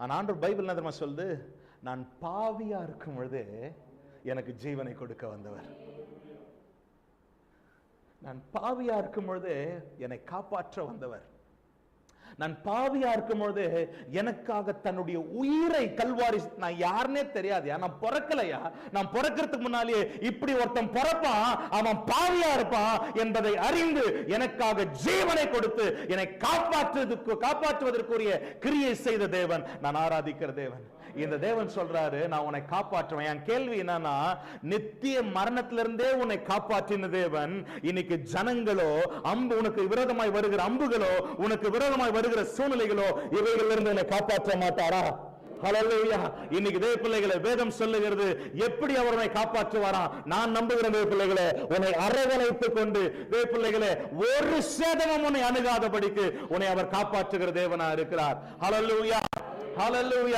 ஆனா ஆண்டவர் பைபிள் என்ன தெரியுமா சொல்லுது? நான் பாவியா இருக்கும் பொழுது எனக்கு ஜீவனை கொடுக்க வந்தவர். நான் பாவியா இருக்கும் பொழுது என்னை காப்பாற்ற வந்தவர். நான் பாவியா இருக்கும் பொழுது எனக்காக தன்னுடைய உயிரை கல்வாரி. நான் யாருன்னே தெரியாது, நான் பிறக்கலையா, நான் பிறக்கிறதுக்கு முன்னாலேயே இப்படி ஒருத்தன் பிறப்பான், அவன் பாவியா இருப்பான் என்பதை அறிந்து எனக்காக ஜீவனை கொடுத்து என்னை காப்பாற்றுவதற்குரிய கிரியை செய்த தேவன் நான் ஆராதிக்கிற தேவன். இந்த தேவன் சொல்றாரு, நான் உன்னை காப்பாற்றுவேன். என் கேள்வி என்னன்னா, நித்திய மரணத்திலிருந்தே உன்னை காப்பாற்றின தேவன் இன்னைக்கு ஜனங்களோ அம்பு உனக்கு விரோதமாய் வருகிற அம்புகளோ உனக்கு விரோதமாய் வருகிற சூழ்நிலைகளோ இவைகளிலிருந்து என்னை காப்பாற்ற மாட்டாரா? ஹல்லேலூயா. இன்னைக்கு தேவ பிள்ளைகளை வேதம் சொல்லுகிறது, எப்படி அவரை காப்பாற்றுவாரா? நான் நம்புகிறேன் தேவ பிள்ளைகளை, உன்னை அரவணைத்துக் கொண்டு தேவ பிள்ளைகளை ஒரு சேதமும் உன்னை அணுகாதபடிக்கு உன்னை அவர் காப்பாற்றுகிற தேவனா இருக்கிறார். ஹல்லேலூயா, ஹல்லேலூயா.